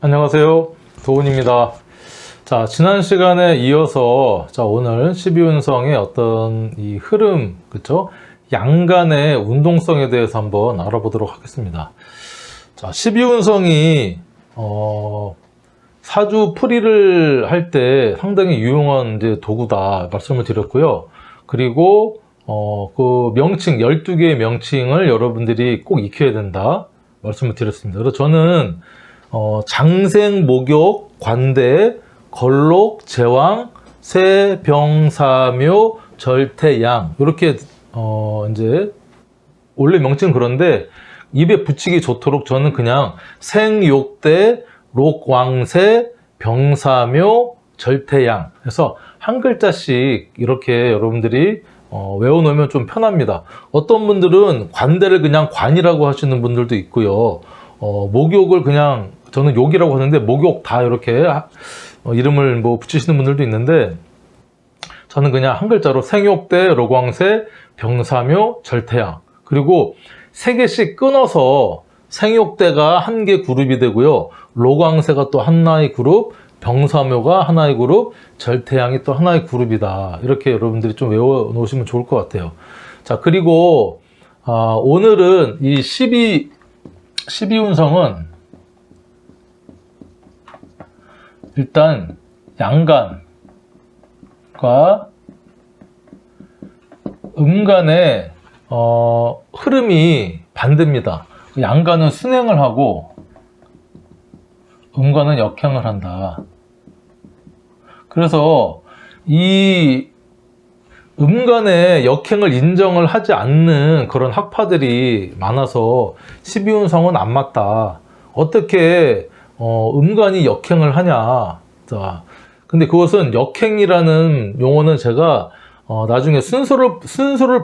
안녕하세요. 도훈입니다. 자, 지난 시간에 이어서 오늘 12운성의 어떤 이 흐름, 그쵸? 양간의 운동성에 대해서 한번 알아보도록 하겠습니다. 자, 12운성이 사주 풀이를 할 때 상당히 유용한 이제 도구다 말씀을 드렸고요. 그리고 그 명칭, 12개의 명칭을 여러분들이 꼭 익혀야 된다 말씀을 드렸습니다. 그래서 저는 장생, 목욕, 관대, 걸록, 제왕, 세, 병, 사묘, 절태, 양 이렇게 이제 원래 명칭은 그런데 입에 붙이기 좋도록 저는 그냥 생욕대, 록왕세, 병사묘, 절태양 해서 한 글자씩 이렇게 여러분들이 외워놓으면 좀 편합니다. 어떤 분들은 관대를 그냥 관이라고 하시는 분들도 있고요. 목욕을 그냥 저는 욕이라고 하는데 목욕 다 이렇게 이름을 뭐 붙이시는 분들도 있는데 저는 그냥 한 글자로 생욕대, 록왕세, 병사묘, 절태양 그리고 세 개씩 끊어서 생욕대가 한 개 그룹이 되고요. 록왕세가 또 하나의 그룹, 병사묘가 하나의 그룹, 절태양이 또 하나의 그룹이다. 이렇게 여러분들이 좀 외워 놓으시면 좋을 것 같아요. 자, 그리고 오늘은 이 12운성은 일단 양간과 음간의 흐름이 반대입니다. 양간은 순행을 하고 음간은 역행을 한다. 그래서 이 음간의 역행을 인정을 하지 않는 그런 학파들이 많아서 12운성은 안 맞다. 어떻게 음간이 역행을 하냐. 자, 근데 그것은 역행이라는 용어는 제가 나중에 순서를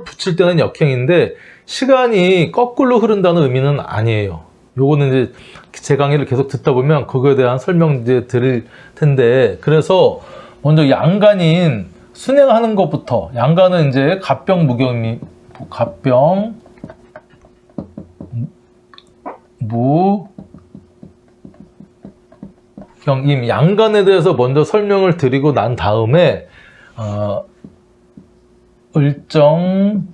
붙일 때는 역행인데 시간이 거꾸로 흐른다는 의미는 아니에요. 요거는 이제 제 강의를 계속 듣다 보면 그거에 대한 설명 이제 드릴 텐데 그래서 먼저 양간인 순행하는 것부터 양간은 이제 갑병 무경임 갑병 무경임 양간에 대해서 먼저 설명을 드리고 난 다음에 을정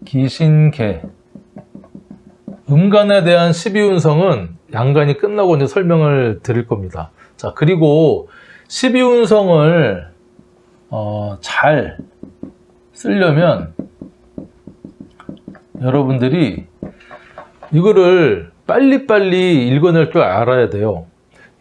기신계 음간에 대한 12운성은 양간이 끝나고 이제 설명을 드릴 겁니다. 자, 그리고 12운성을 잘 쓰려면 여러분들이 이거를 빨리빨리 읽어낼 줄 알아야 돼요.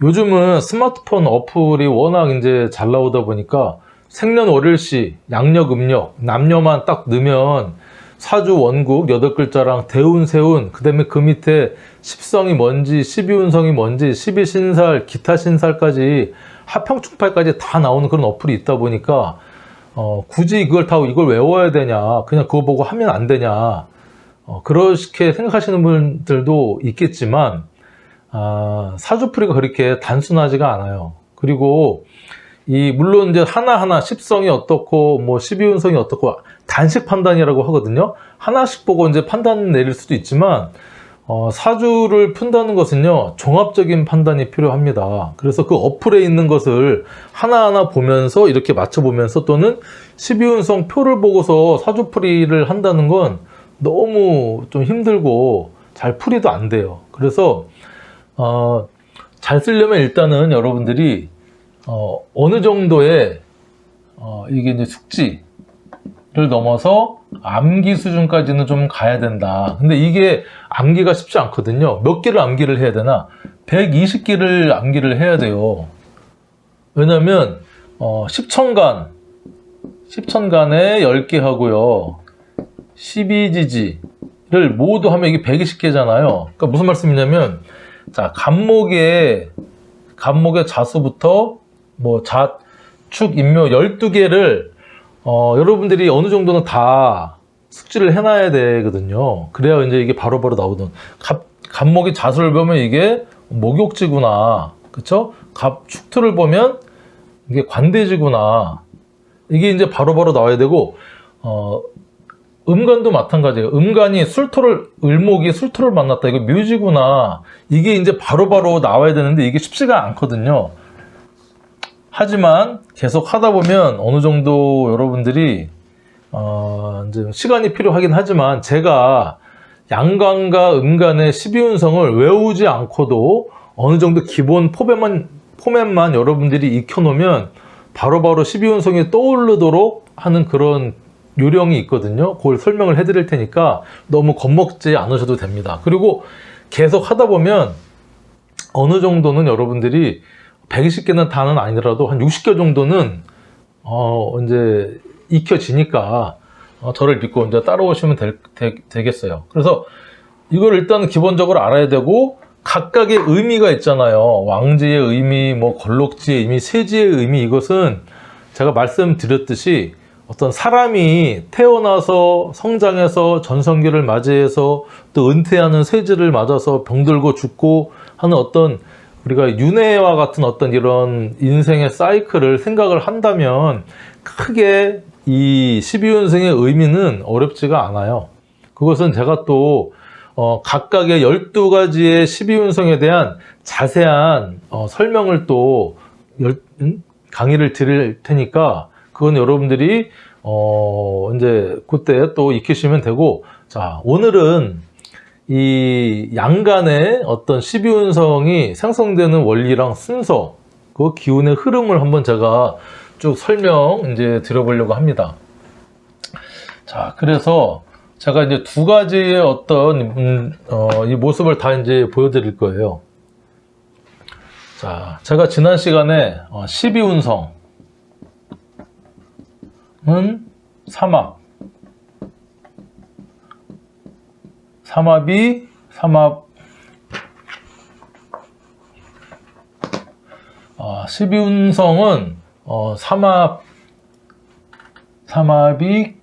요즘은 스마트폰 어플이 워낙 이제 잘 나오다 보니까 생년월일시, 양력, 음력, 남녀만 딱 넣으면 사주 원국 8글자랑 대운, 세운, 그 다음에 그 밑에 십성이 뭔지, 12운성이 뭔지, 12신살, 기타 신살까지 하평충팔까지 다 나오는 그런 어플이 있다 보니까 굳이 이걸 외워야 되냐, 그냥 그거 보고 하면 안 되냐, 그렇게 생각하시는 분들도 있겠지만 사주풀이가 그렇게 단순하지가 않아요. 그리고 물론 이제 하나하나 십성이 어떻고 뭐 12운성이 어떻고 단식 판단이라고 하거든요. 하나씩 보고 이제 판단 내릴 수도 있지만 사주를 푼다는 것은요 종합적인 판단이 필요합니다. 그래서 그 어플에 있는 것을 하나하나 보면서 이렇게 맞춰보면서 또는 12운성 표를 보고서 사주풀이를 한다는 건 너무 좀 힘들고 잘 풀이도 안 돼요. 그래서 잘 쓰려면 일단은 여러분들이 어느 정도의 이게 이제 숙지를 넘어서 암기 수준까지는 좀 가야 된다. 근데 이게 암기가 쉽지 않거든요. 몇 개를 암기를 해야 되나? 120개를 암기를 해야 돼요. 왜냐면 10천간에 10개 하고요. 12지지를 모두 하면 이게 120개잖아요. 그러니까 무슨 말씀이냐면 자, 간목의 자수부터 뭐 자, 축, 인묘 12개를 여러분들이 어느 정도는 다 숙지를 해놔야 되거든요. 그래야 이제 이게 바로바로 나오던 간목의 자수를 보면 이게 목욕지구나, 그쵸? 축토를 보면 이게 관대지구나, 이게 이제 바로바로 나와야 되고 음간도 마찬가지예요. 음간이 을목이 술토를 만났다. 이거 묘지구나. 이게 이제 바로바로 나와야 되는데 이게 쉽지가 않거든요. 하지만 계속 하다 보면 어느 정도 여러분들이 이제 시간이 필요하긴 하지만 제가 양간과 음간의 12운성을 외우지 않고도 어느 정도 기본 포맷만 여러분들이 익혀놓으면 바로바로 12운성이 떠오르도록 하는 그런 요령이 있거든요. 그걸 설명을 해드릴 테니까 너무 겁먹지 않으셔도 됩니다. 그리고 계속 하다 보면 어느 정도는 여러분들이 120개는 다는 아니더라도 한 60개 정도는 이제 익혀지니까 저를 믿고 이제 따라오시면 되겠어요. 그래서 이걸 일단 기본적으로 알아야 되고 각각의 의미가 있잖아요. 왕지의 의미, 뭐 걸록지의 의미, 세지의 의미, 이것은 제가 말씀드렸듯이 어떤 사람이 태어나서 성장해서 전성기를 맞이해서 또 은퇴하는 세지를 맞아서 병들고 죽고 하는 어떤 우리가 윤회와 같은 어떤 이런 인생의 사이클을 생각을 한다면 크게 이 12운성의 의미는 어렵지가 않아요. 그것은 제가 또 각각의 12가지의 12운성에 대한 자세한 설명을 또 강의를 드릴 테니까 그건 여러분들이 이제 그때 또 익히시면 되고, 자, 오늘은 이 양간의 어떤 12운성이 생성되는 원리랑 순서, 그 기운의 흐름을 한번 제가 쭉 설명 이제 드려보려고 합니다. 자, 그래서 제가 이제 두 가지의 어떤 이 모습을 다 이제 보여드릴 거예요. 자, 제가 지난 시간에 12운성은 삼합, 삼합 12운성은 삼합이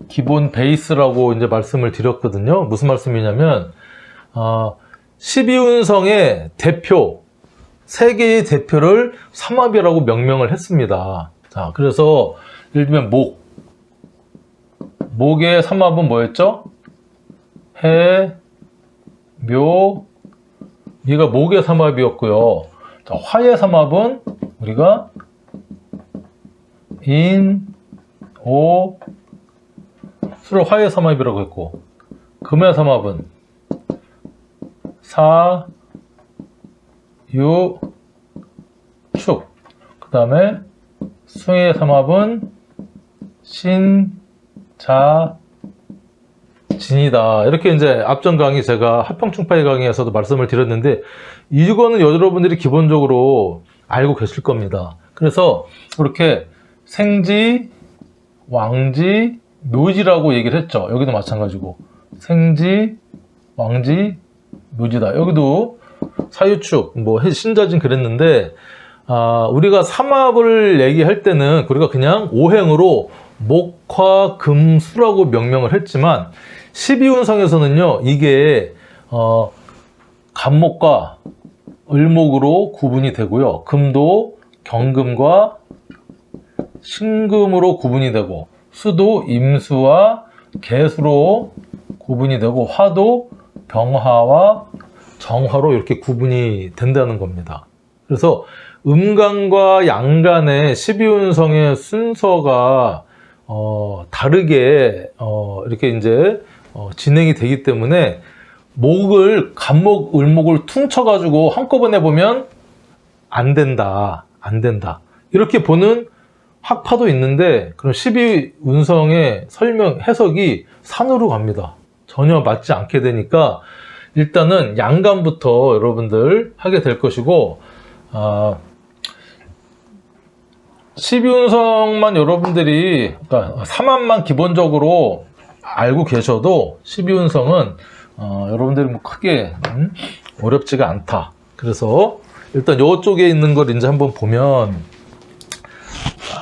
기본 베이스라고 이제 말씀을 드렸거든요. 무슨 말씀이냐면 12운성의 대표, 세 개의 대표를 삼합이라고 명명을 했습니다. 자, 그래서 예를 들면 목의 삼합은 뭐였죠? 해, 묘, 얘가 목의 삼합이었고요. 자, 화의 삼합은 우리가 인, 오, 수를 화의 삼합이라고 했고, 금의 삼합은 사, 유, 축. 그 다음에 수의 삼합은 신, 자, 진이다. 이렇게 이제 앞전 강의 제가 합평충파의 강의에서도 말씀을 드렸는데 이거는 여러분들이 기본적으로 알고 계실 겁니다. 그래서 이렇게 생지, 왕지, 묘지라고 얘기를 했죠. 여기도 마찬가지고 생지, 왕지, 묘지다. 여기도 사유축, 뭐 신자진 그랬는데 우리가 삼합을 얘기할 때는 우리가 그냥 오행으로 목화, 금, 수라고 명명을 했지만 12운성에서는요 이게 간목과 을목으로 구분이 되고요, 금도 경금과 신금으로 구분이 되고, 수도 임수와 개수로 구분이 되고, 화도 병화와 정화로 이렇게 구분이 된다는 겁니다. 그래서 음간과 양간의 12운성의 순서가 다르게 이렇게 이제 진행이 되기 때문에 간목, 을목을 퉁쳐가지고 한꺼번에 보면 안 된다. 이렇게 보는 학파도 있는데, 그럼 12운성의 해석이 산으로 갑니다. 전혀 맞지 않게 되니까 일단은 양간부터 여러분들 하게 될 것이고, 12운성만 여러분들이, 그러니까 삼합만 기본적으로 알고 계셔도 12운성은 여러분들이 뭐 크게 어렵지가 않다. 그래서 일단 이쪽에 있는 걸 이제 한번 보면,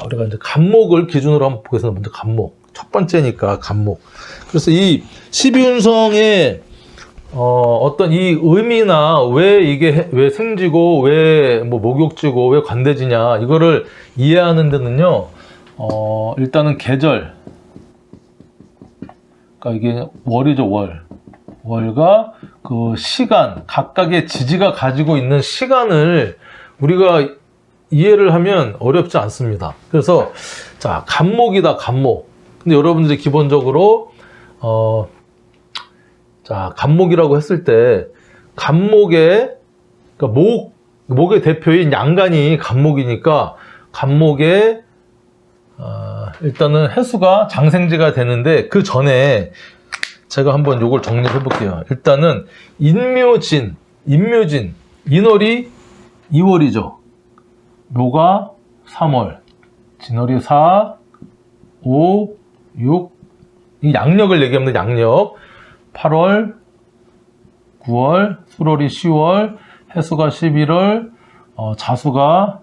우리가 이제 간목을 기준으로 한번 보겠습니다. 먼저 간목. 첫 번째니까 간목. 그래서 이 12운성의 어떤 이 의미나 왜 생지고 왜 뭐 목욕지고 왜 관대지냐, 이거를 이해하는 데는요 일단은 계절, 그러니까 이게 월이죠, 월. 월과 그 시간, 각각의 지지가 가지고 있는 시간을 우리가 이해를 하면 어렵지 않습니다. 그래서 자, 간목이다, 간목. 근데 여러분들이 기본적으로 자, 간목이라고 했을 때 간목의 그러니까 목의 대표인 양간이 간목이니까 간목의 일단은 해수가 장생지가 되는데 그 전에 제가 한번 요걸 정리해 볼게요. 일단은 인묘진, 인월이 2월이죠. 묘가 3월, 진월이 4, 5, 6, 이 양력을 얘기하면 양력. 8월, 9월, 수월이 10월, 해수가 11월, 자수가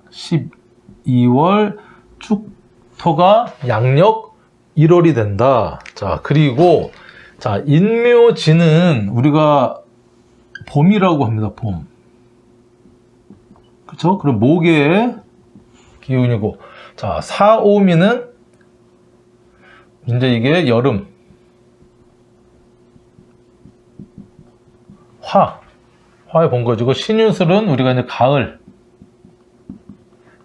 12월, 축토가 양력 1월이 된다. 자, 그리고 자, 인묘진은 우리가 봄이라고 합니다. 봄. 그렇죠? 그럼 목의 기운이고, 자, 사오미는 이제 이게 여름. 화의 본거지고, 신유술은 우리가 이제 가을.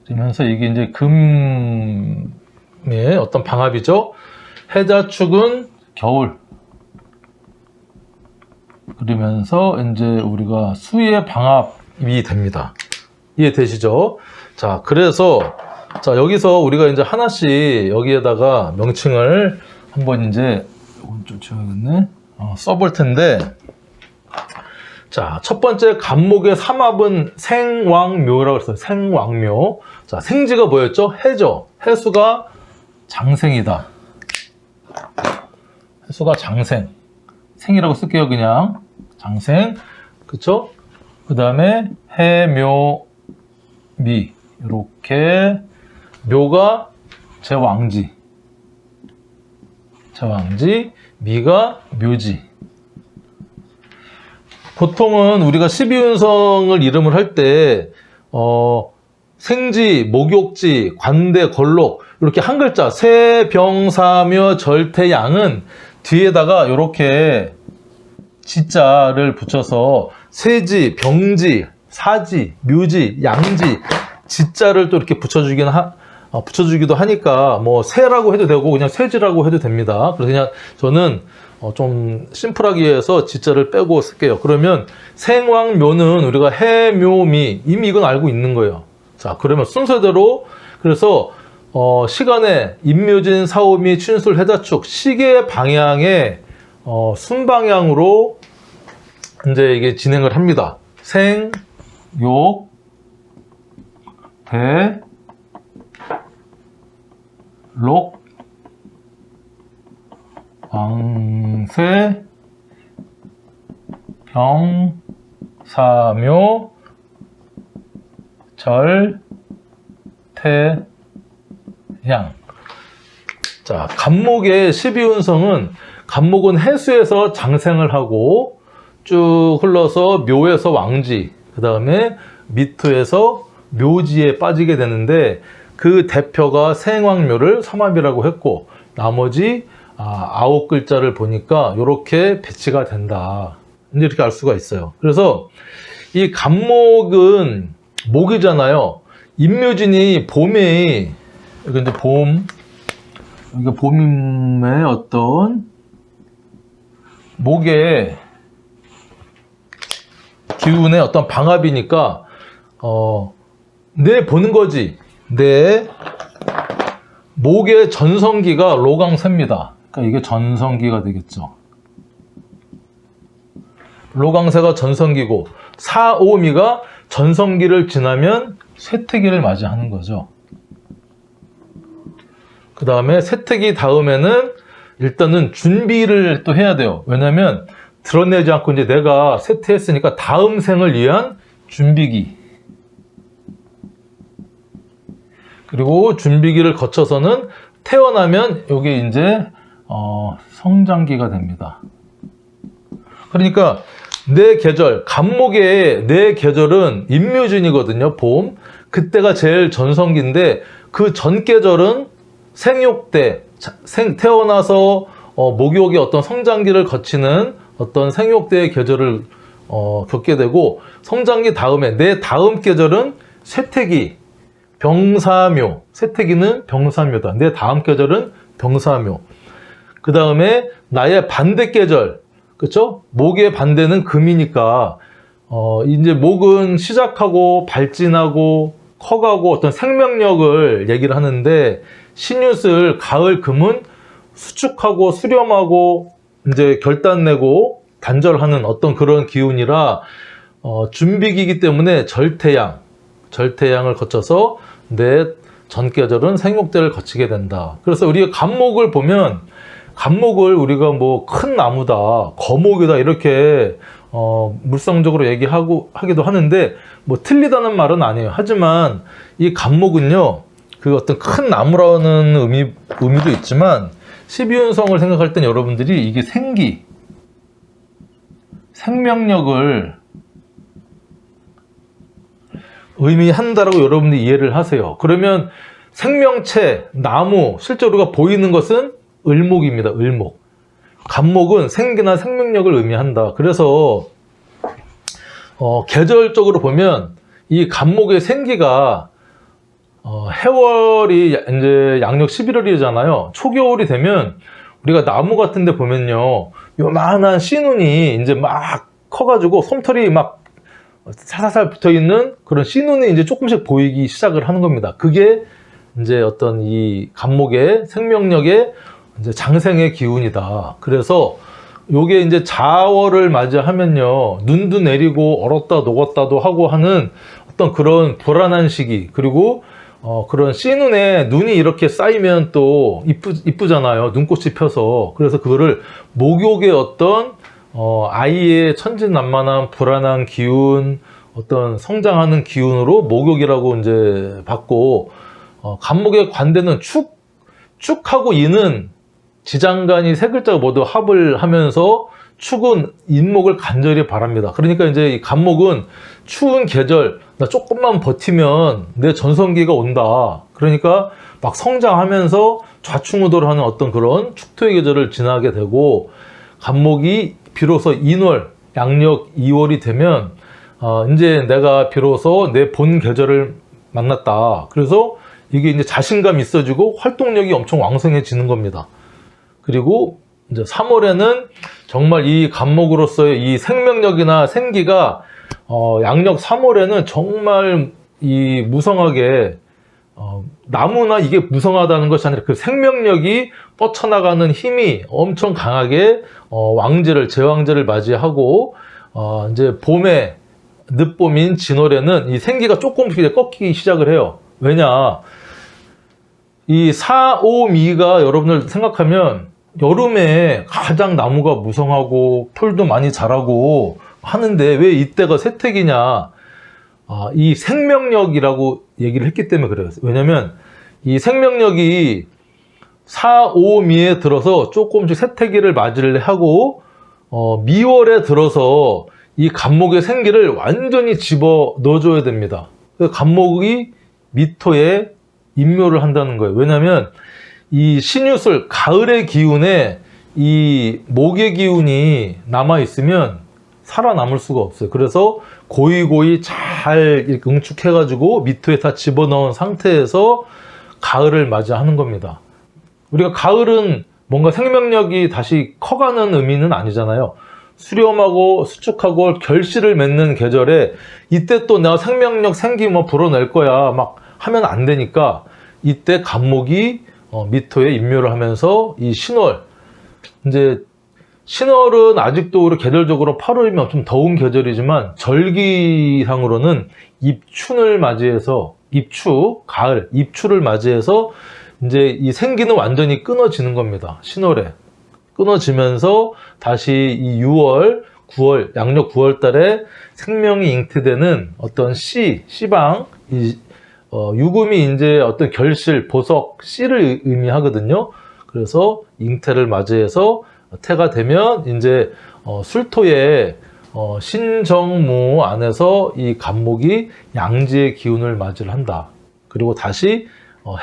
그러면서 이게 이제 금의 어떤 방합이죠. 해자축은 겨울. 그러면서 이제 우리가 수의 방합이 됩니다. 이해되시죠? 자, 그래서 자, 여기서 우리가 이제 하나씩 여기에다가 명칭을 한번 이제 좀 지워야겠네. 써볼 텐데, 자, 첫 번째 간목의 삼합은 생왕묘라고 했어요. 생왕묘. 자, 생지가 뭐였죠? 해죠. 해수가 장생이다. 해수가 장생. 생이라고 쓸게요, 그냥. 장생. 그쵸? 그 다음에 해묘미. 이렇게. 묘가 제왕지. 미가 묘지. 보통은 우리가 12운성을 이름을 할 때, 생지, 목욕지, 관대, 걸록, 이렇게 한 글자, 세병사묘, 절태양은 뒤에다가 이렇게 지자를 붙여서 세지, 병지, 사지, 묘지, 양지, 지자를 또 이렇게 붙여주기도 하니까 뭐 세라고 해도 되고 그냥 세지라고 해도 됩니다. 그래서 그냥 저는 좀 심플하게 해서 지자를 빼고 쓸게요. 그러면 생왕묘는 우리가 해묘미, 이미 이건 알고 있는 거예요. 자, 그러면 순서대로 그래서 시간에 인묘진, 사오미, 춘술, 해자축 시계 방향의 순방향으로 이제 이게 진행을 합니다. 생, 욕, 대, 록, 왕세, 병, 사묘, 절, 태, 양. 자, 간목의 12운성은 간목은 해수에서 장생을 하고 쭉 흘러서 묘에서 왕지, 그 다음에 미토에서 묘지에 빠지게 되는데 그 대표가 생왕묘를 삼합이라고 했고 나머지 9글자를 보니까 이렇게 배치가 된다. 이제 이렇게 알 수가 있어요. 그래서 이 간목은 목이잖아요. 인묘진이 봄에 여기 이제 봄, 여기가 봄의 어떤 목의 기운의 어떤 방합이니까 내 보는 거지. 내 목의 전성기가 로강세입니다. 그러니까 이게 전성기가 되겠죠. 로강세가 전성기고 사오미가 전성기를 지나면 쇠퇴기를 맞이하는 거죠. 그 다음에 쇠퇴기 다음에는 일단은 준비를 또 해야 돼요. 왜냐면 드러내지 않고 이제 내가 쇠퇴했으니까 다음 생을 위한 준비기. 그리고 준비기를 거쳐서는 태어나면 이게 이제 성장기가 됩니다. 그러니까 내 계절, 간목의 내 계절은 인묘진이거든요. 봄. 그때가 제일 전성기인데 그 전 계절은 생육 때, 태어나서 목욕의 어떤 성장기를 거치는 어떤 생육대의 계절을 겪게 되고, 성장기 다음에 내 다음 계절은 쇠퇴기, 병사묘. 쇠퇴기는 병사묘다. 내 다음 계절은 병사묘. 그 다음에 나의 반대 계절, 그쵸? 목의 반대는 금이니까 이제 목은 시작하고 발진하고 커가고 어떤 생명력을 얘기를 하는데, 신유술 가을 금은 수축하고 수렴하고 이제 결단내고 단절하는 어떤 그런 기운이라 준비기이기 때문에 절태양을 거쳐서 내 전 계절은 생육대를 거치게 된다. 그래서 우리가 간목을 보면, 간목을 우리가 뭐 큰 나무다, 거목이다 이렇게 물성적으로 하기도 하는데, 뭐 틀리다는 말은 아니에요. 하지만 이 간목은요, 그 어떤 큰 나무라는 의미도 있지만, 12운성을 생각할 땐 여러분들이 이게 생명력을 의미한다라고 여러분들이 이해를 하세요. 그러면 생명체, 나무, 실제 우리가 보이는 것은 을목입니다. 을목. 간목은 생기나 생명력을 의미한다. 그래서 계절적으로 보면 이 간목의 생기가 해월이 이제 양력 11월이잖아요. 초겨울이 되면 우리가 나무 같은 데 보면요, 요만한 씨눈이 이제 막 커가지고 솜털이 막 사사살 붙어 있는 그런 씨눈이 이제 조금씩 보이기 시작을 하는 겁니다. 그게 이제 어떤 이 간목의 생명력의 이제 장생의 기운이다. 그래서 요게 이제 자월을 맞이하면요, 눈도 내리고 얼었다 녹았다도 하고 하는 어떤 그런 불안한 시기, 그리고 그런 씨눈에 눈이 이렇게 쌓이면 또 이쁘잖아요. 눈꽃이 펴서. 그래서 그거를 목욕의 어떤 아이의 천진난만한 불안한 기운, 어떤 성장하는 기운으로 목욕이라고 이제 받고, 간목의 관대는 축하고 이는 지장간이 세 글자가 모두 합을 하면서 축은 인목을 간절히 바랍니다. 그러니까 이제 이 간목은 추운 계절, 나 조금만 버티면 내 전성기가 온다. 그러니까 막 성장하면서 좌충우돌하는 어떤 그런 축토의 계절을 지나게 되고, 간목이 비로소 인월, 양력 2월이 되면 이제 내가 비로소 내 본 계절을 만났다. 그래서 이게 이제 자신감이 있어지고 활동력이 엄청 왕성해지는 겁니다. 그리고 이제 3월에는 정말 이 간목으로서의 이 생명력이나 생기가 양력 3월에는 정말 이 무성하게, 나무나 이게 무성하다는 것이 아니라 그 생명력이 뻗쳐나가는 힘이 엄청 강하게 제왕제를 맞이하고, 이제 봄에 늦봄인 진월에는 이 생기가 조금씩 이제 꺾이기 시작을 해요. 왜냐, 이 4, 5, 미가 여러분들 생각하면 여름에 가장 나무가 무성하고 풀도 많이 자라고 하는데 왜 이때가 쇠퇴기냐, 이 생명력이라고 얘기를 했기 때문에 그래요. 왜냐면 이 생명력이 4, 5, 미에 들어서 조금씩 쇠퇴기를 맞이를 하고, 미월에 들어서 이 간목의 생기를 완전히 집어 넣어줘야 됩니다. 간목이 미토에 인묘를 한다는 거예요. 왜냐면 이 신유술 가을의 기운에 이 목의 기운이 남아있으면 살아남을 수가 없어요. 그래서 고이고이 잘 이렇게 응축해가지고 미토에 다 집어넣은 상태에서 가을을 맞이하는 겁니다. 우리가 가을은 뭔가 생명력이 다시 커가는 의미는 아니잖아요. 수렴하고 수축하고 결실을 맺는 계절에 이때 또 내가 생명력 생기 뭐 불어낼 거야 막 하면 안 되니까, 이때 간목이 미토에 인묘를 하면서 이 신월, 이제 신월은 아직도 우리 계절적으로 8월이면 좀 더운 계절이지만 절기상으로는 입춘을 맞이해서, 가을, 입추를 맞이해서 이제 이 생기는 완전히 끊어지는 겁니다. 신월에 끊어지면서 다시 이 6월, 9월, 양력 9월 달에 생명이 잉태되는 어떤 씨방, 유금이 이제 어떤 결실, 보석, 씨를 의미하거든요. 그래서 잉태를 맞이해서 태가 되면 이제 술토의 신정무 안에서 이 간목이 양지의 기운을 맞이를 한다. 그리고 다시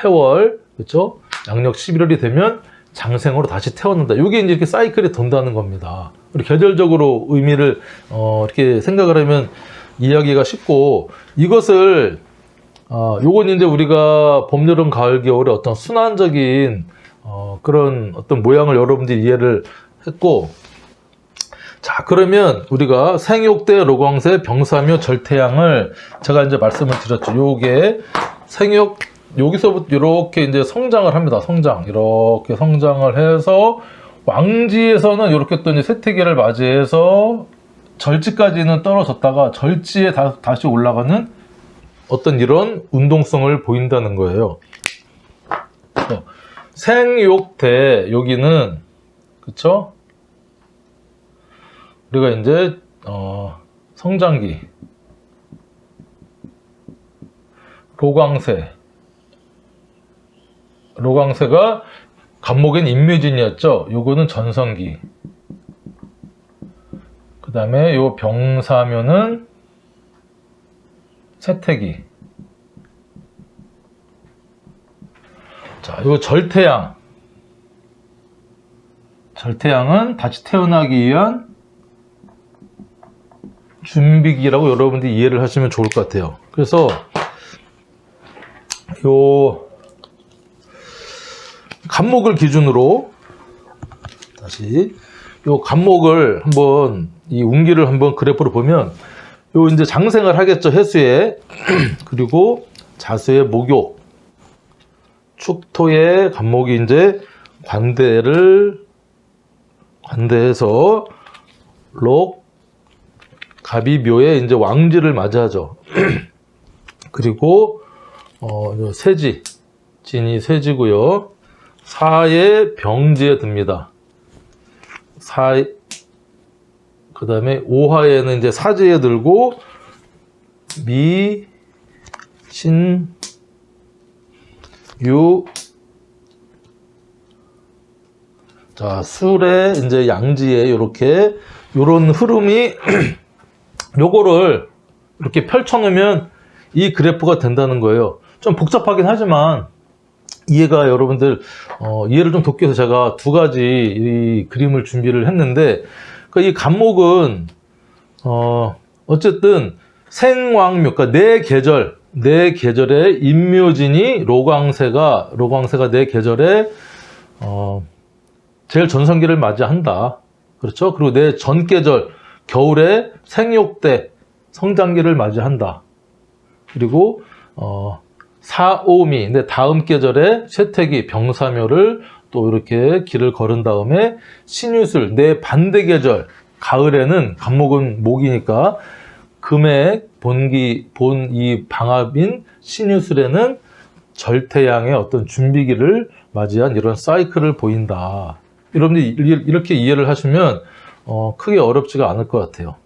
해월, 그렇죠? 양력 11월이 되면 장생으로 다시 태어난다. 이게 이제 이렇게 사이클이 돈다는 겁니다. 우리 계절적으로 의미를 이렇게 생각을 하면 이해하기가 쉽고, 이것을 요건 이제 우리가 봄, 여름, 가을, 겨울의 어떤 순환적인 그런 어떤 모양을 여러분들이 이해를 했고, 자, 그러면 우리가 생육대, 로광세, 병사묘, 절태양을 제가 이제 말씀을 드렸죠. 요게 생육, 여기서부터 이렇게 이제 성장을 합니다. 이렇게 성장을 해서 왕지에서는 이렇게 또 이제 쇠퇴기를 맞이해서 절지까지는 떨어졌다가 절지에 다시 올라가는 어떤 이런 운동성을 보인다는 거예요. 생육대, 여기는 그쵸? 우리가 이제 성장기, 로광세가 간목엔 임묘진이었죠. 요거는 전성기. 그 다음에 요 병사묘는 세태기. 자, 요 절태양은 다시 태어나기 위한 준비기라고 여러분들이 이해를 하시면 좋을 것 같아요. 그래서 요 간목을 기준으로 다시 요 간목을 한번 이 운기를 한번 그래프로 보면 요 이제 장생을 하겠죠. 해수에 그리고 자수의 목욕, 축토의 간목이 이제 관대해서 록 갑이묘에 이제 왕지를 맞이하죠. 그리고 세지, 진이 세지고요. 사의 병지에 듭니다. 그 다음에 오화에는 이제 사지에 들고 미, 신, 유, 자, 술에 이제 양지에 요런 흐름이 요거를 이렇게 펼쳐놓으면 이 그래프가 된다는 거예요. 좀 복잡하긴 하지만 이해가 여러분들 이해를 좀 돕기 위해서 제가 두 가지 이 그림을 준비를 했는데, 이 간목은 어쨌든 생왕묘, 그러니까 네 계절의 임묘진이 로광세가 네 계절에 제일 전성기를 맞이한다. 그렇죠? 그리고 내 전 계절 겨울에 생육대 성장기를 맞이한다. 그리고 사오미, 근데 다음 계절에 쇠퇴기, 병사묘를 또 이렇게 길을 걸은 다음에 신유술, 내 반대 계절 가을에는 간목은 목이니까 금의 본 이 방합인 신유술에는 절태양의 어떤 준비기를 맞이한 이런 사이클을 보인다. 여러분들이 이렇게 이해를 하시면 크게 어렵지가 않을 것 같아요.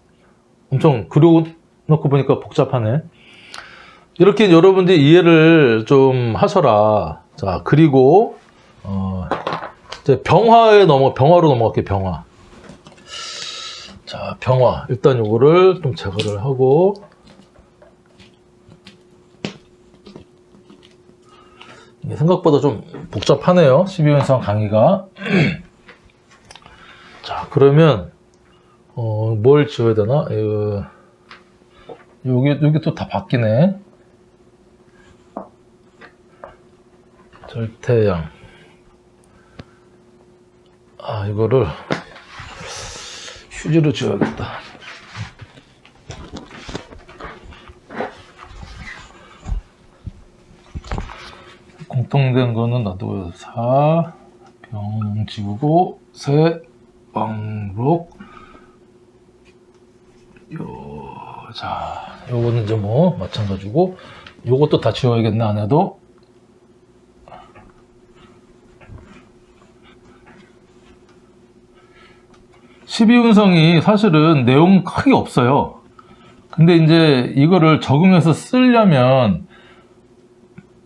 엄청 그려놓고 보니까 복잡하네. 이렇게 여러분들이 이해를 좀 하셔라. 자, 그리고 이제 병화로 넘어갈게요. 병화. 자, 병화. 일단 요거를 좀 제거를 하고, 이게 생각보다 좀 복잡하네요. 12연상 강의가. 자, 그러면 뭘 지어야 되나? 여기 또 다 바뀌네. 절태양. 이거를 휴지로 지어야겠다. 공통된 거는 놔두고요. 사, 병 지우고, 세, 왕록. 자, 요거는 이제 뭐 마찬가지고, 요것도 다 지워야겠네. 안 해도. 십이운성이 사실은 내용 크게 없어요. 근데 이제 이거를 적용해서 쓰려면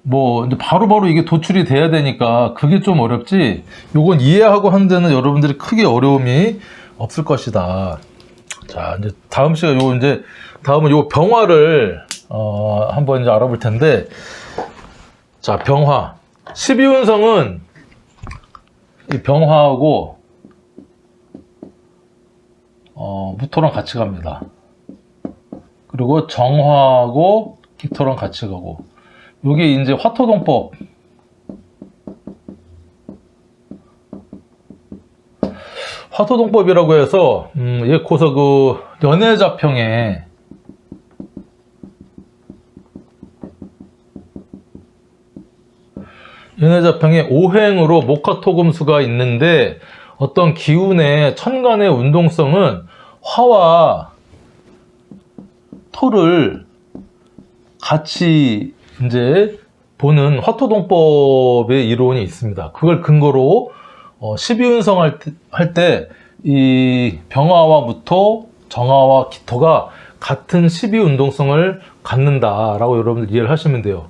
뭐 이제 바로바로 이게 도출이 돼야 되니까 그게 좀 어렵지, 요건 이해하고 하는 데는 여러분들이 크게 어려움이 없을 것이다. 자, 이제 다음 시간 다음은 요 병화를 한번 이제 알아볼 텐데, 자, 병화. 십이운성은 이 병화하고 무토랑 같이 갑니다. 그리고 정화하고 기토랑 같이 가고, 여기 이제 화토동법. 화토동법이라고 해서 예, 고서 그 연애자평에 오행으로 목화토금수가 있는데, 어떤 기운의 천간의 운동성은 화와 토를 같이 이제 보는 화토동법의 이론이 있습니다. 그걸 근거로 12운성 할 때 이 병화와 무토, 정화와 기토가 같은 12운동성을 갖는다라고 여러분들 이해를 하시면 돼요.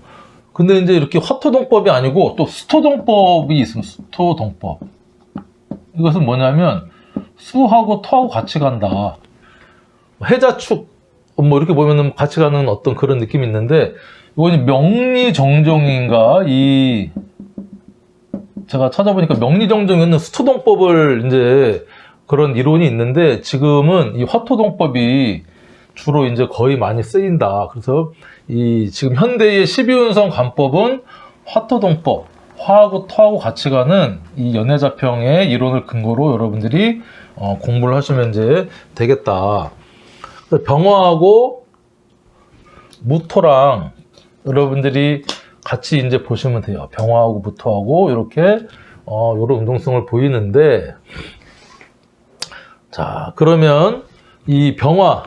근데 이제 이렇게 화토동법이 아니고 또 수토동법이 있습니다. 수토동법. 이것은 뭐냐면 수하고 토하고 같이 간다. 해자축 뭐 이렇게 보면은 같이 가는 어떤 그런 느낌이 있는데, 이건 명리정정인가, 제가 찾아보니까 명리정정에는 수토동법을 이제 그런 이론이 있는데, 지금은 이 화토동법이 주로 이제 거의 많이 쓰인다. 그래서 이 지금 현대의 12운성 관법은 화토동법, 화하고 토하고 같이 가는 이 연애자평의 이론을 근거로 여러분들이 공부를 하시면 이제 되겠다. 병화하고 무토랑 여러분들이 같이 이제 보시면 돼요. 병화하고 무토하고 이렇게 이런 운동성을 보이는데, 자, 그러면 이 병화,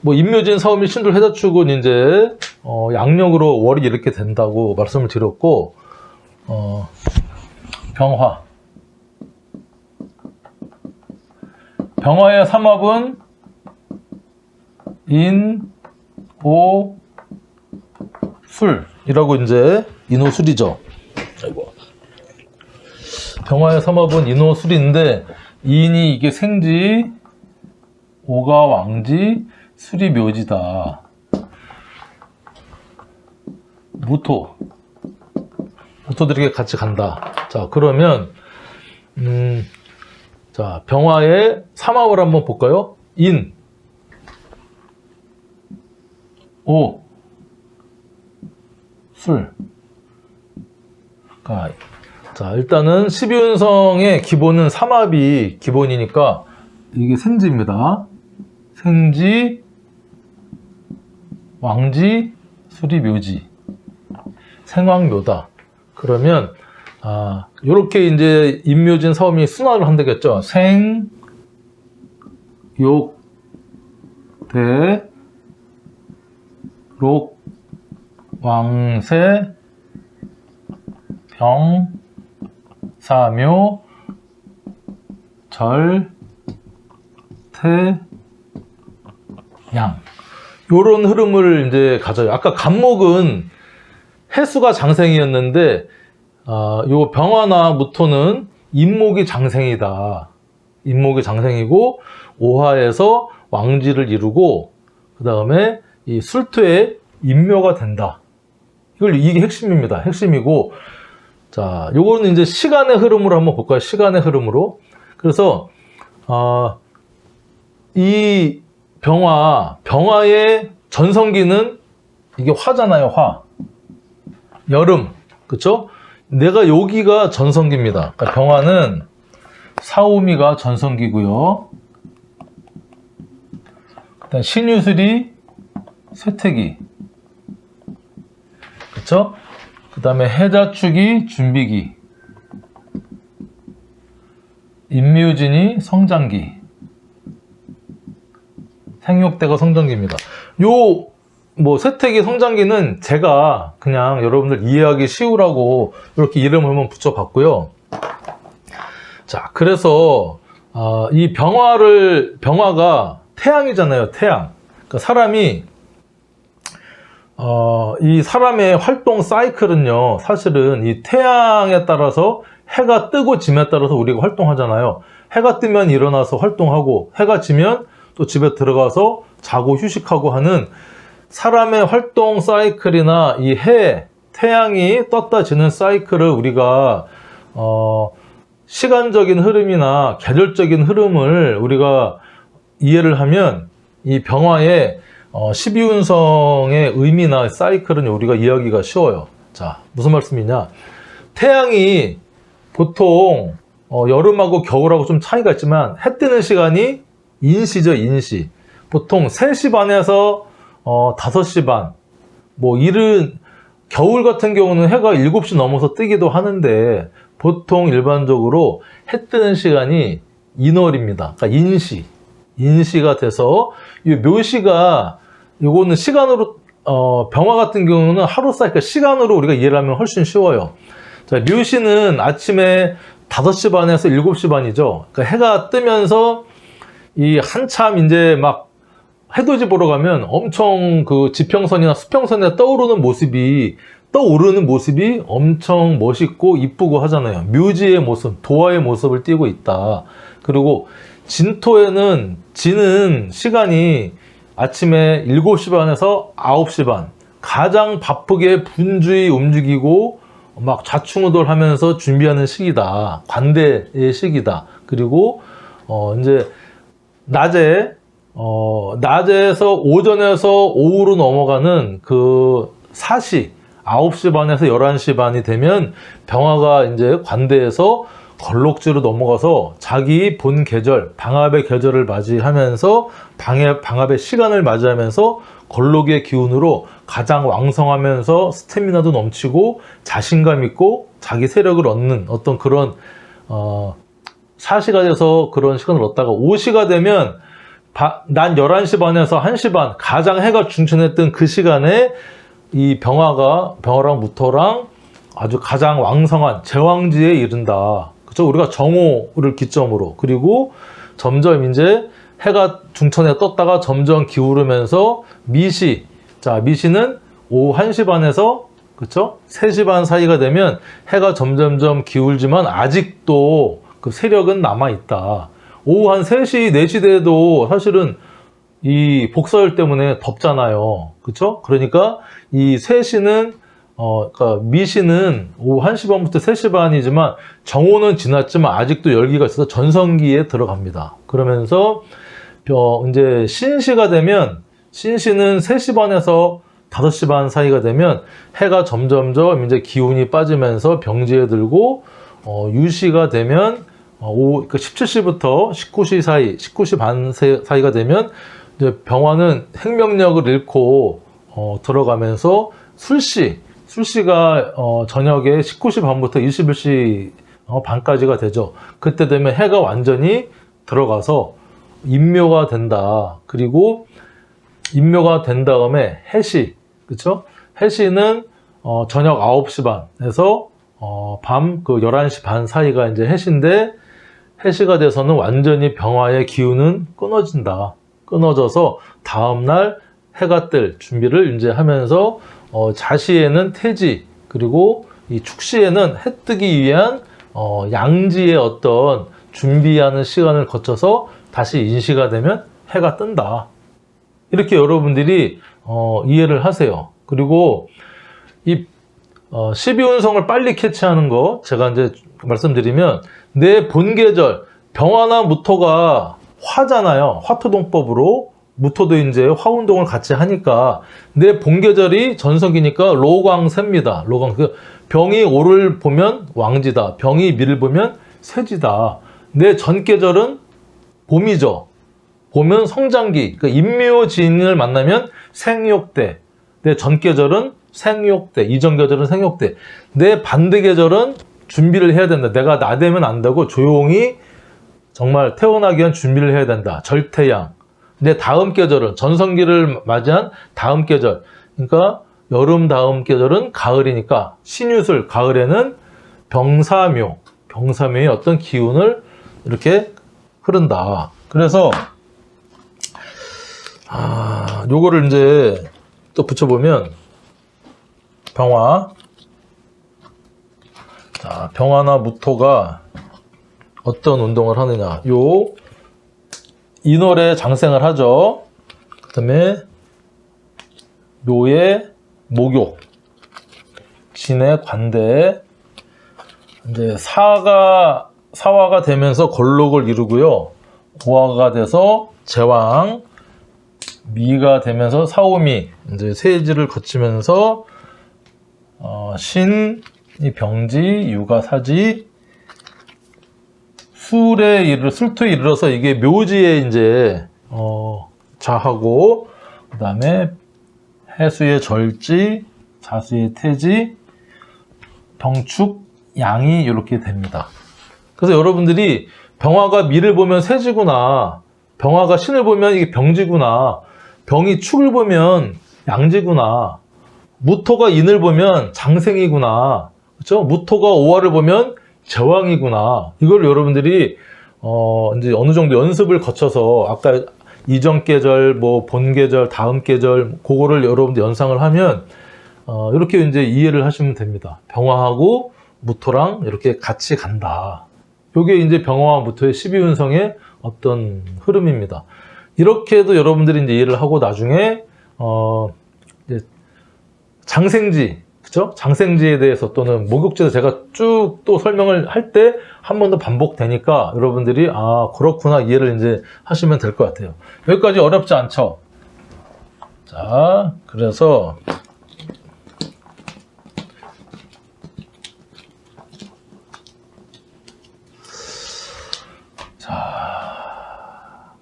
뭐 임묘진, 사오미, 신돌, 해자축은 이제 양력으로 월이 이렇게 된다고 말씀을 드렸고, 병화의 삼합은 인, 오, 술이라고 이제 인오술이죠. 아이고. 병화의 삼합은 인오술인데, 인이 이게 생지, 오가 왕지, 술이 묘지다. 무토들에게 같이 간다. 자, 그러면 자, 병화의 삼합을 한번 볼까요? 인, 오, 술. 자, 일단은 12운성의 기본은 삼합이 기본이니까 이게 생지입니다. 생지, 왕지, 술이 묘지. 생왕묘다. 그러면 요렇게 이제 임묘진, 사오미 순화를 한다겠죠. 생, 욕, 대, 록, 왕세, 병, 사묘, 절, 태, 양. 요런 흐름을 이제 가져요. 아까 간목은 해수가 장생이었는데, 요 병화나 무토는 인목이 장생이다. 인목이 장생이고, 오화에서 왕지를 이루고, 그 다음에 이 술토의 인묘가 된다. 이게 핵심입니다. 핵심이고, 자, 요거는 이제 시간의 흐름으로 한번 볼까요? 시간의 흐름으로. 그래서, 이 병화의 전성기는 이게 화잖아요, 화. 여름. 그쵸? 내가 여기가 전성기입니다. 그러니까 병화는 사오미가 전성기고요. 그다음 신유술이 쇠퇴기. 그쵸? 그 다음에 해자축이 준비기. 임묘진이 성장기. 생육대가 성장기입니다. 뭐 쇠퇴기, 성장기는 제가 그냥 여러분들 이해하기 쉬우라고 이렇게 이름을 한번 붙여봤고요. 자, 그래서 이 병화가 태양이잖아요. 태양. 그러니까 사람이 이 사람의 활동 사이클은요, 사실은 이 태양에 따라서 해가 뜨고 짐에 따라서 우리가 활동하잖아요. 해가 뜨면 일어나서 활동하고, 해가 지면 또 집에 들어가서 자고 휴식하고 하는 사람의 활동 사이클이나 이 태양이 떴다 지는 사이클을 우리가 시간적인 흐름이나 계절적인 흐름을 우리가 이해를 하면 이 병화의 12운성의 의미나 사이클은 우리가 이해하기가 쉬워요. 자, 무슨 말씀이냐? 태양이 보통 여름하고 겨울하고 좀 차이가 있지만 해 뜨는 시간이 인시죠, 인시. 보통 3시 반에서 5시 반. 뭐 이른 겨울 같은 경우는 해가 7시 넘어서 뜨기도 하는데 보통 일반적으로 해 뜨는 시간이 인월입니다. 그러니까 인시가 돼서 이 묘시가 이거는 시간으로 병화 같은 경우는 하루 사이클 시간으로 우리가 이해를 하면 훨씬 쉬워요. 자, 묘시는 아침에 5시 반에서 7시 반이죠. 그러니까 해가 뜨면서 이 한참 이제 막 해돋이 보러 가면 엄청 그 지평선이나 수평선에 떠오르는 모습이 엄청 멋있고 이쁘고 하잖아요. 묘지의 모습, 도화의 모습을 띠고 있다. 그리고 진토에는 지는 시간이 아침에 7시 반에서 9시 반. 가장 바쁘게 분주히 움직이고 막 좌충우돌하면서 준비하는 시기다. 관대의 시기다. 그리고 이제 낮에서 오전에서 오후로 넘어가는 그 사시 9시 반에서 11시 반이 되면 병화가 이제 관대에서 걸록지로 넘어가서 자기 본 계절, 방합의 계절을 맞이하면서 방합의 시간을 맞이하면서 걸록의 기운으로 가장 왕성하면서 스태미나도 넘치고 자신감 있고 자기 세력을 얻는 어떤 그런 사시가 돼서 그런 시간을 얻다가 오시가 되면 난 11시 반에서 1시 반 가장 해가 중천했던 그 시간에 이 병화랑 무토랑 아주 가장 왕성한 제왕지에 이른다. 그렇죠? 우리가 정오를 기점으로 그리고 점점 이제 해가 중천에 떴다가 점점 기울으면서 미시. 자, 미시는 오후 1시 반에서 그렇죠? 3시 반 사이가 되면 해가 점점점 기울지만 아직도 그 세력은 남아 있다. 오후 한 3시, 4시 돼도 사실은 이 복서열 때문에 덥잖아요. 그쵸? 그러니까 이 3시는, 그러니까 미시는 오후 1시 반부터 3시 반이지만 정오는 지났지만 아직도 열기가 있어서 전성기에 들어갑니다. 그러면서, 이제 신시가 되면, 신시는 3시 반에서 5시 반 사이가 되면 해가 점점점 이제 기운이 빠지면서 병지에 들고, 유시가 되면 오후 17시부터 19시 사이, 19시 반 사이가 되면 이제 병화는 핵명력을 잃고 들어가면서 술시가 저녁에 19시 반부터 21시 반까지가 되죠. 그때 되면 해가 완전히 들어가서 인묘가 된다. 그리고 인묘가 된 다음에 해시, 그쵸? 해시는 저녁 9시 반에서 밤 그 11시 반 사이가 이제 해시인데 해시가 돼서는 완전히 병화의 기운은 끊어져서 다음날 해가 뜰 준비를 이제 하면서 자시에는 태지 그리고 이 축시에는 해 뜨기 위한 양지의 어떤 준비하는 시간을 거쳐서 다시 인시가 되면 해가 뜬다. 이렇게 여러분들이 이해를 하세요. 그리고 이 12운성을 빨리 캐치하는 거 제가 이제 말씀드리면 내 본계절 병화나 무토가 화잖아요. 화토동법으로 무토도 이제 화운동을 같이 하니까 내 본계절이 전성기니까 로광세입니다. 병이 오를 보면 왕지다. 병이 미를 보면 쇠지다. 내 전계절은 봄이죠. 봄은 성장기. 그러니까 인묘진을 만나면 생육대. 내 전계절은 생육대. 이전계절은 생육대. 내 반대계절은 준비를 해야 된다. 내가 나대면 안 되고 조용히 정말 태어나기 위한 준비를 해야 된다. 절태양. 내 다음 계절은 전성기를 맞이한 다음 계절. 그러니까 여름 다음 계절은 가을이니까 신유술 가을에는 병사묘의 어떤 기운을 이렇게 흐른다. 그래서 요거를 이제 또 붙여보면 병화. 자, 병화나 무토가 어떤 운동을 하느냐. 요 인월에 장생을 하죠. 그 다음에 묘의 목욕, 진의 관대. 이제 사화가 되면서 걸록을 이루고요. 오화가 돼서 제왕, 미가 되면서 사오미, 이제 세지를 거치면서 신, 병지, 유가, 사지, 술토에 이르러서 이게 묘지에 이제 자하고, 그 다음에 해수의 절지, 자수의 태지, 병축, 양이 이렇게 됩니다. 그래서 여러분들이 병화가 미를 보면 세지구나, 병화가 신을 보면 이게 병지구나, 병이 축을 보면 양지구나, 무토가 인을 보면 장생이구나, 그렇죠? 무토가 오화를 보면 제왕이구나. 이걸 여러분들이 이제 어느 정도 연습을 거쳐서 아까 이전 계절, 뭐 본 계절, 다음 계절 그거를 여러분들 연상을 하면 이렇게 이제 이해를 하시면 됩니다. 병화하고 무토랑 이렇게 같이 간다. 이게 이제 병화와 무토의 12운성의 어떤 흐름입니다. 이렇게 해도 여러분들이 이제 이해를 하고 나중에 이제 장생지, 그쵸? 장생지에 대해서 또는 목욕지에서 제가 쭉 또 설명을 할 때 한 번 더 반복되니까 여러분들이 아 그렇구나 이해를 이제 하시면 될 것 같아요. 여기까지 어렵지 않죠? 자, 그래서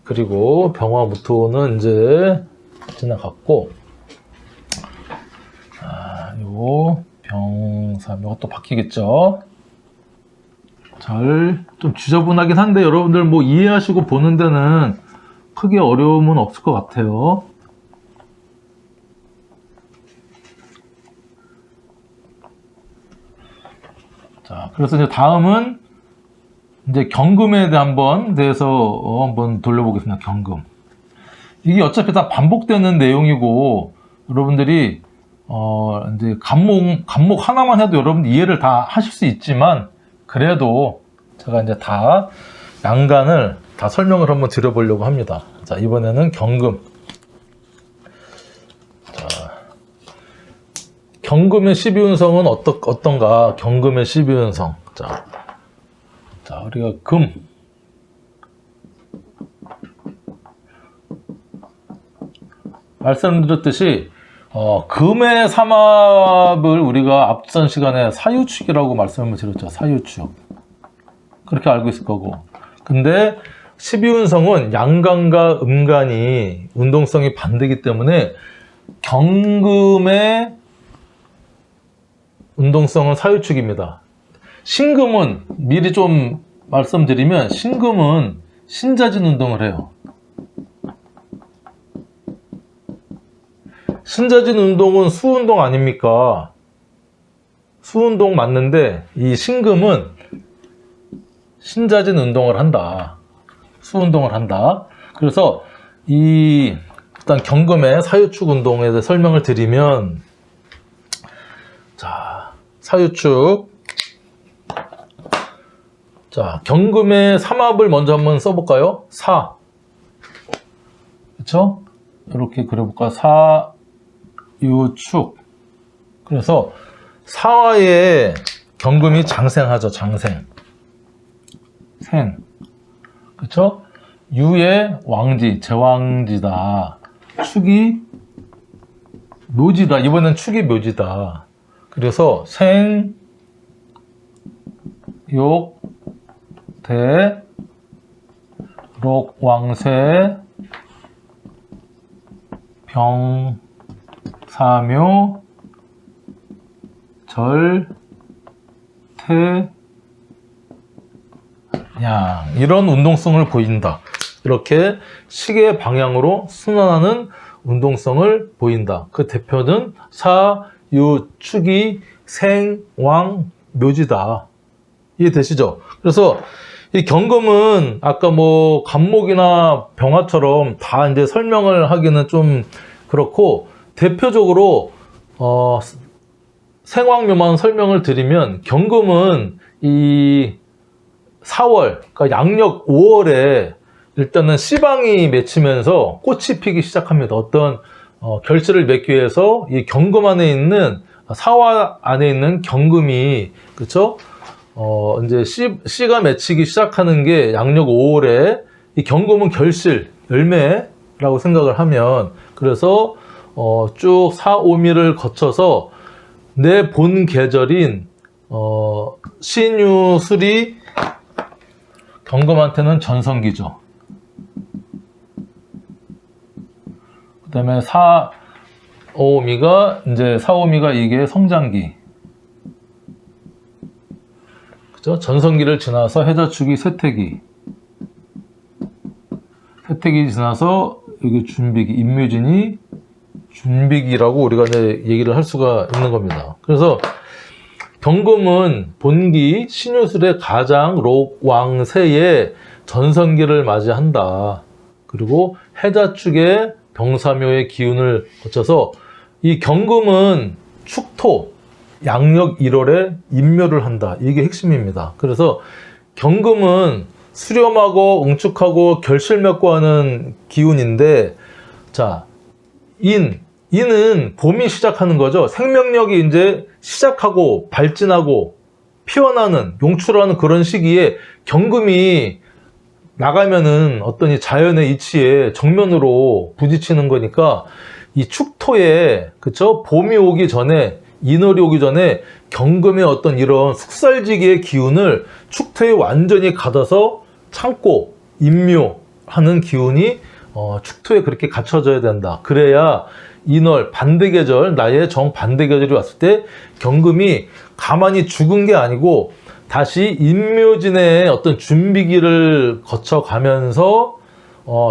그리고 병화무토는 이제 지나갔고, 요 병삼 이것도 바뀌겠죠. 좀 지저분하긴 한데 여러분들 뭐 이해하시고 보는 데는 크게 어려움은 없을 것 같아요. 자, 그래서 이제 다음은 이제 경금에 대해서 한번 돌려보겠습니다. 경금. 이게 어차피 다 반복되는 내용이고, 여러분들이, 이제 간목 하나만 해도 여러분 이해를 다 하실 수 있지만, 그래도 제가 이제 다 양간을 다 설명을 한번 드려보려고 합니다. 자, 이번에는 경금. 자, 경금의 12운성은 어떤가? 경금의 12운성. 자, 우리가 금. 말씀드렸듯이, 금의 삼합을 우리가 앞선 시간에 사유축이라고 말씀을 드렸죠. 사유축. 그렇게 알고 있을 거고. 근데 12운성은 양간과 음간이 운동성이 반대이기 때문에 경금의 운동성은 사유축입니다. 신금은 미리 좀 말씀드리면 신금은 신자진 운동을 해요. 신자진 운동은 수운동 아닙니까? 수운동 맞는데 이 신금은 신자진 운동을 한다. 수운동을 한다. 그래서 일단 경금의 사유축 운동에 대해 설명을 드리면, 자, 사유축. 자, 경금의 삼합을 먼저 한번 써볼까요? 사. 그쵸? 이렇게 그려볼까? 사유축. 그래서 사화에 경금이 장생하죠. 장생. 생. 그쵸? 유의 왕지, 제왕지다. 축이 묘지다. 이번엔 축이 묘지다. 그래서 생, 욕, 대, 록, 왕쇠, 병, 사묘, 절, 태, 양. 이런 운동성을 보인다. 이렇게 시계 방향으로 순환하는 운동성을 보인다. 그 대표는 사, 유, 축이, 생, 왕, 묘지다. 이해되시죠? 그래서 이 경금은 아까 뭐 간목이나 병화처럼 다 이제 설명을 하기는 좀 그렇고, 대표적으로 생왕묘만 설명을 드리면, 경금은 이 4월, 그러니까 양력 5월에 일단은 씨방이 맺히면서 꽃이 피기 시작합니다. 어떤 결실을 맺기 위해서 이 경금 안에 있는, 사화 안에 있는 경금이, 그쵸? 이제 C가 맺히기 시작하는 게 양력 5월에 이 경금은 결실, 열매라고 생각을 하면, 그래서 쭉 4, 5미를 거쳐서 내 본 계절인 신유술이 경금한테는 전성기죠. 그 다음에 4, 5미가 이제 4, 5미가 이게 성장기. 그죠? 전성기를 지나서 해자축이 쇠퇴기. 쇠퇴기 지나서 여기 준비기, 임묘진이 준비기라고 우리가 이제 얘기를 할 수가 있는 겁니다. 그래서 경금은 본기 신유술의 가장 록왕세의 전성기를 맞이한다. 그리고 해자축의 병사묘의 기운을 거쳐서 이 경금은 축토 양력 1월에 임묘를 한다. 이게 핵심입니다. 그래서 경금은 수렴하고 응축하고 결실맺고 하는 기운인데, 자, 인은 봄이 시작하는 거죠. 생명력이 이제 시작하고 발진하고 피어나는, 용출하는 그런 시기에 경금이 나가면은 어떤 이 자연의 이치에 정면으로 부딪히는 거니까, 이 축토에, 그쵸? 봄이 오기 전에, 인월이 오기 전에 경금의 어떤 이런 숙살지기의 기운을 축토에 완전히 가둬서 참고 임묘하는 기운이 축토에 그렇게 갖춰져야 된다. 그래야 인월 반대계절, 나의 정반대계절이 왔을 때 경금이 가만히 죽은 게 아니고 다시 임묘진의 어떤 준비기를 거쳐가면서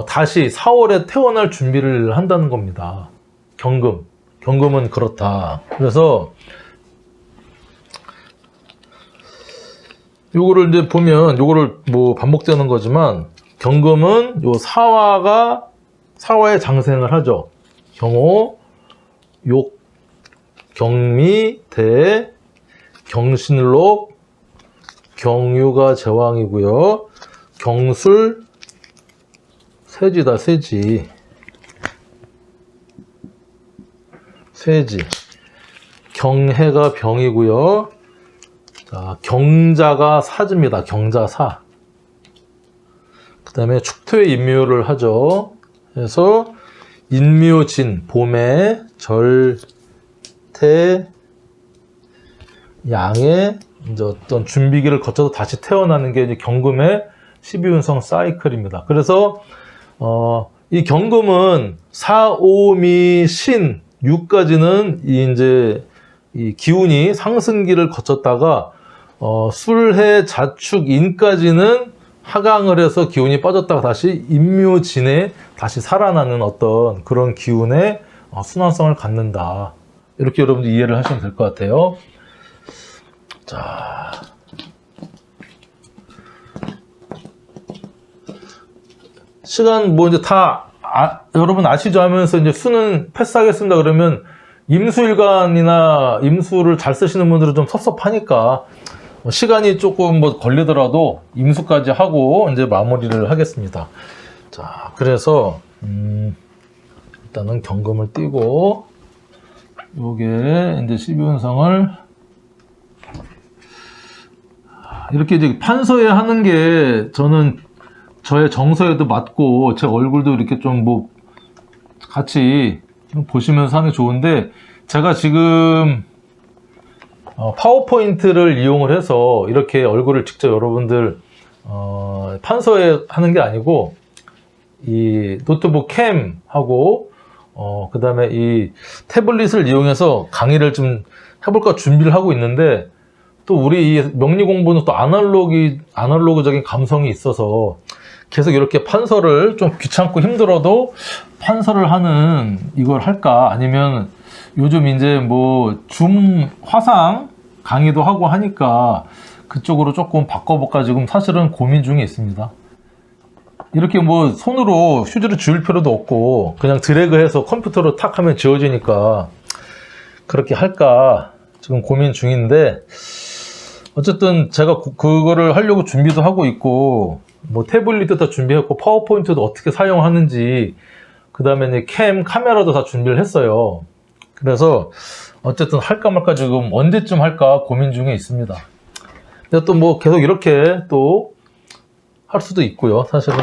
다시 4월에 태어날 준비를 한다는 겁니다. 경금은 그렇다. 그래서 요거를 이제 보면, 요거를 뭐 반복되는 거지만, 경금은 요 사화에 장생을 하죠. 경호, 욕, 경미, 대, 경신록, 경유가 제왕이고요. 경술, 세지다, 세지. 경해가 병이고요. 자, 경자가 사지입니다. 경자사. 그 다음에 축토에 인묘를 하죠. 그래서 인묘진, 봄에 절태, 양의 이제 어떤 준비기를 거쳐서 다시 태어나는 게 이제 경금의 12운성 사이클입니다. 그래서 이 경금은 4, 5, 미, 신, 6까지는 이제 이 기운이 상승기를 거쳤다가 술해, 자축, 인까지는 하강을 해서 기운이 빠졌다가 다시 임묘진에 다시 살아나는 어떤 그런 기운의 순환성을 갖는다. 이렇게 여러분들 이해를 하시면 될 것 같아요. 자, 시간 뭐 이제 다 여러분 아시죠? 하면서 이제 수는 패스하겠습니다. 그러면 임수일간이나 임수를 잘 쓰시는 분들은 좀 섭섭하니까 시간이 조금 뭐 걸리더라도 임수까지 하고 이제 마무리를 하겠습니다. 자, 그래서 일단은 경금을 띄고 요게 이제 12운성을 이렇게 이제 판서에 하는 게 저는 저의 정서에도 맞고 제 얼굴도 이렇게 좀 뭐 같이 보시면서 하는 게 좋은데, 제가 지금 파워포인트를 이용을 해서 이렇게 얼굴을 직접 여러분들 판서에 하는 게 아니고 이 노트북 캠하고 그 다음에 이 태블릿을 이용해서 강의를 좀 해볼까 준비를 하고 있는데, 또 우리 이 명리 공부는 또 아날로그적인 감성이 있어서 계속 이렇게 판서를 좀 귀찮고 힘들어도 판서를 하는 이걸 할까, 아니면 요즘 이제 뭐 줌 화상 강의도 하고 하니까 그쪽으로 조금 바꿔볼까 지금 사실은 고민 중에 있습니다. 이렇게 뭐 손으로 휴지를 지울 필요도 없고 그냥 드래그해서 컴퓨터로 탁 하면 지워지니까 그렇게 할까 지금 고민 중인데, 어쨌든 제가 그거를 하려고 준비도 하고 있고, 뭐 태블릿도 다 준비했고 파워포인트도 어떻게 사용하는지, 그 다음에 카메라도 다 준비를 했어요. 그래서 어쨌든 할까 말까 지금 언제쯤 할까 고민 중에 있습니다. 근데 또 뭐 계속 이렇게 또 할 수도 있고요. 사실은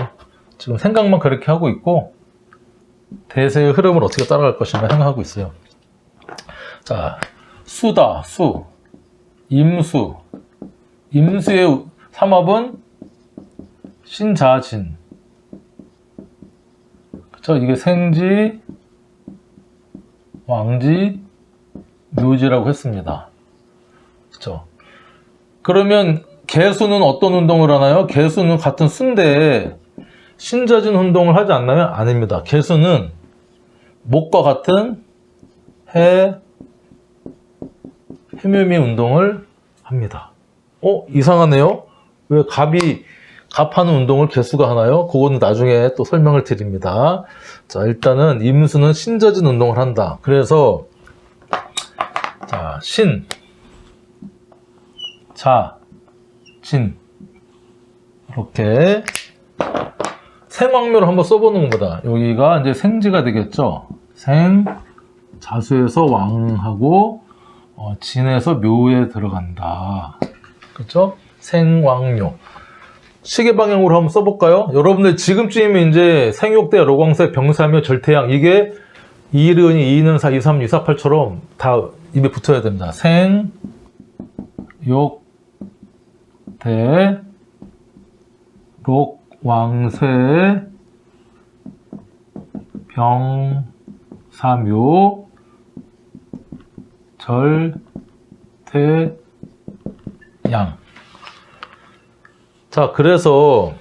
지금 생각만 그렇게 하고 있고 대세의 흐름을 어떻게 따라갈 것인가 생각하고 있어요. 자, 수다, 수, 임수. 임수의 삼합은 신자진. 그쵸? 이게 생지, 왕지, 묘지라고 했습니다. 그쵸? 그러면 개수는 어떤 운동을 하나요? 개수는 같은 수인데 신자진 운동을 하지 않나요? 아닙니다. 개수는 목과 같은 해묘미 운동을 합니다. 이상하네요. 왜 갑하는 운동을 개수가 하나요? 그거는 나중에 또 설명을 드립니다. 자, 일단은 임수는 신자진 운동을 한다. 그래서 자, 신, 자, 진 이렇게 생왕묘를 한번 써보는 겁니다. 여기가 이제 생지가 되겠죠. 생, 자수에서 왕하고 진에서 묘에 들어간다. 그렇죠? 생왕묘. 시계 방향으로 한번 써볼까요? 여러분들 지금쯤이면 이제 생욕대, 로광색, 병사묘, 절태양 이게 이르은이, 이는사, 이삼, 이사팔처럼 다 입에 붙어야 됩니다. 생, 욕, 대, 록, 왕쇠, 병, 사묘, 절, 태, 양. 자, 그래서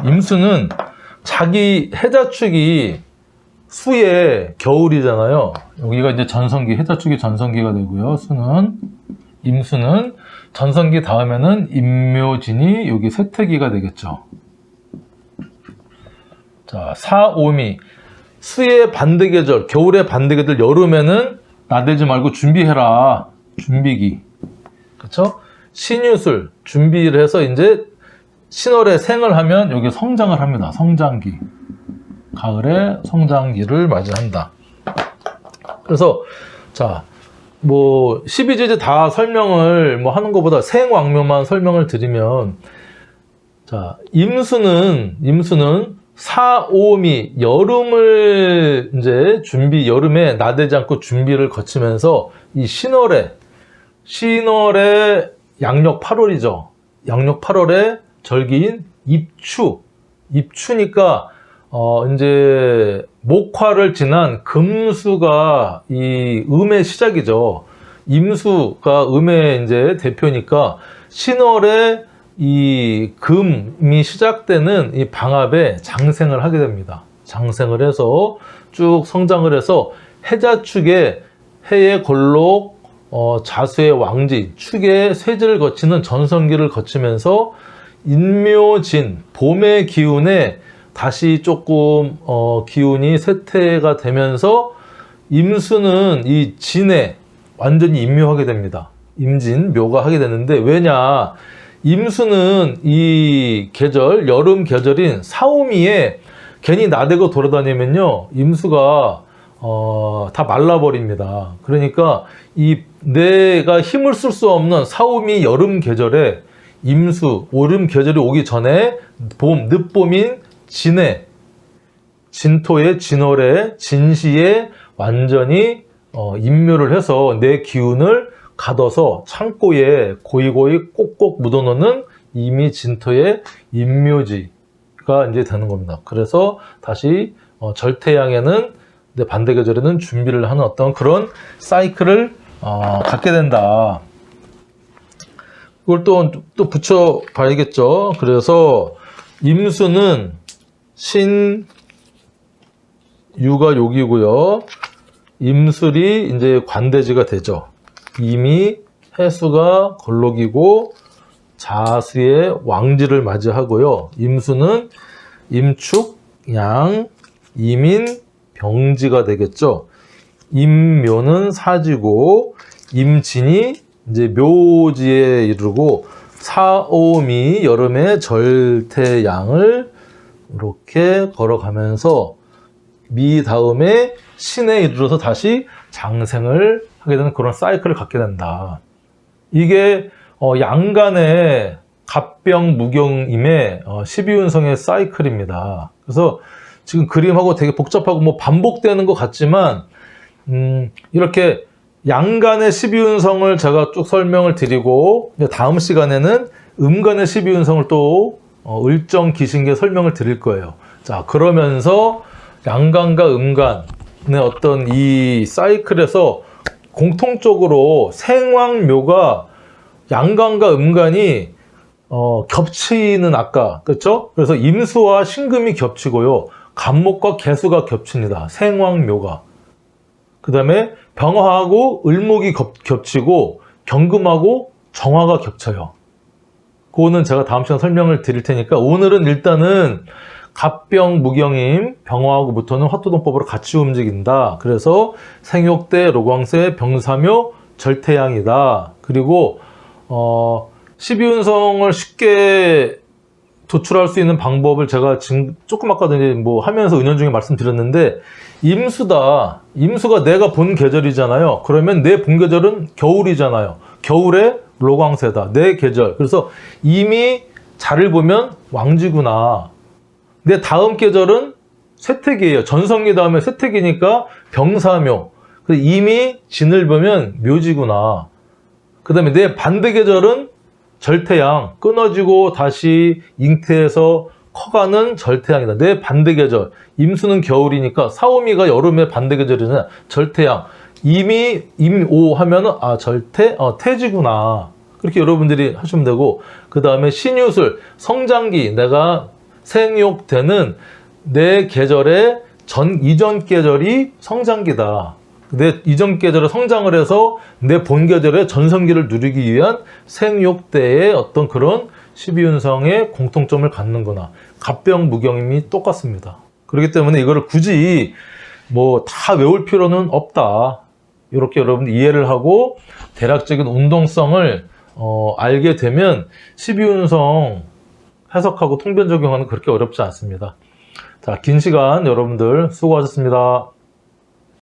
임수는 자기 해자축이 수의 겨울이잖아요. 여기가 이제 전성기, 해자축이 전성기가 되고요. 임수는 전성기 다음에는 임묘진이 여기 쇠퇴기가 되겠죠. 자, 사오미. 수의 반대계절, 겨울의 반대계절, 여름에는 나대지 말고 준비해라. 준비기. 그쵸? 신유술, 준비를 해서 이제 신월에 생을 하면 여기 성장을 합니다. 성장기. 가을에 성장기를 맞이한다. 그래서, 자, 뭐 12지지 다 설명을 뭐 하는 것보다 생왕묘만 설명을 드리면, 자, 임수는 사오미, 여름을 이제 여름에 나대지 않고 준비를 거치면서 이 신월에 양력 8월이죠. 양력 8월에 절기인 입추니까 이제 목화를 지난 금수가 이 음의 시작이죠. 임수가 음의 이제 대표니까 신월에 이 금이 시작되는 이 방합에 장생을 하게 됩니다. 장생을 해서 쭉 성장을 해서 해자축에 해의 골록, 자수의 왕지, 축의 쇠지를 거치는 전성기를 거치면서 인묘진, 봄의 기운에 다시 조금 기운이 쇠퇴가 되면서 임수는 이 진에 완전히 임묘하게 됩니다. 임진, 묘가 하게 되는데, 왜냐? 임수는 이 계절, 여름 계절인 사오미에 괜히 나대고 돌아다니면요, 임수가 다 말라버립니다. 그러니까 내가 힘을 쓸 수 없는 사오미 여름 계절에 임수, 오름 계절이 오기 전에 늦봄인 진해, 진토의 진월에, 진시에 완전히 임묘를 해서 내 기운을 가둬서 창고에 고이고이 꼭꼭 묻어놓는 이미 진토의 임묘지가 이제 되는 겁니다. 그래서 다시 절태양에는 반대 계절에는 준비를 하는 어떤 그런 사이클을 갖게 된다. 이걸 또 붙여 봐야겠죠. 그래서 임수는 유가 여기고요. 임술이 이제 관대지가 되죠. 임이 해수가 걸록이고 자수의 왕지를 맞이하고요. 임수는 임축, 양, 임인, 병지가 되겠죠. 임묘는 사지고 임진이 이제 묘지에 이르고 사오미 여름에 절태양을 이렇게 걸어가면서 미 다음에 신에 이르러서 다시 장생을 하게 되는 그런 사이클을 갖게 된다. 이게 양간의 갑병무경임의 12운성의 사이클입니다. 그래서 지금 그림하고 되게 복잡하고 뭐 반복되는 것 같지만 이렇게 양간의 12운성을 제가 쭉 설명을 드리고 다음 시간에는 음간의 12운성을 또 을정기신계 설명을 드릴 거예요. 자, 그러면서 양간과 음간의 어떤 이 사이클에서 공통적으로 생왕묘가 양간과 음간이 겹치는 아까 그렇죠? 그래서 임수와 신금이 겹치고요. 간목과 개수가 겹칩니다. 생왕묘가. 그 다음에 병화하고 을목이 겹치고 경금하고 정화가 겹쳐요. 그거는 제가 다음 시간에 설명을 드릴 테니까 오늘은 일단은 갑병무경임 병화하고부터는 화토동법으로 같이 움직인다. 그래서 생욕대, 로광세, 병사묘, 절태양이다. 그리고 12운성을 쉽게 도출할 수 있는 방법을 제가 지금 조금 아까 뭐 하면서 은연중에 말씀드렸는데 임수다. 임수가 내가 본 계절이잖아요. 그러면 내 본 계절은 겨울이잖아요. 겨울에 로광세다. 내 계절. 그래서 이미 자를 보면 왕지구나. 내 다음 계절은 쇠택이에요. 전성기 다음에 쇠택이니까 병사묘. 이미 진을 보면 묘지구나. 그 다음에 내 반대 계절은 절태양. 끊어지고 다시 잉태해서 커가는 절태양이다. 내 반대 계절. 임수는 겨울이니까 사오미가 여름의 반대 계절이잖아. 절태양. 이미 임오 하면은 태지구나. 그렇게 여러분들이 하시면 되고 그 다음에 신유술 성장기. 내가 생욕되는 내 계절의 이전 계절이 성장기다. 내 이전 계절에 성장을 해서 내 본 계절의 전성기를 누리기 위한 생욕대의 어떤 그런 12운성의 공통점을 갖는구나. 갑병무경임이 똑같습니다. 그렇기 때문에 이거를 굳이 뭐 다 외울 필요는 없다. 이렇게 여러분 이해를 하고 대략적인 운동성을 알게 되면 12운성 해석하고 통변 적용하는 그렇게 어렵지 않습니다. 자, 긴 시간 여러분들 수고하셨습니다.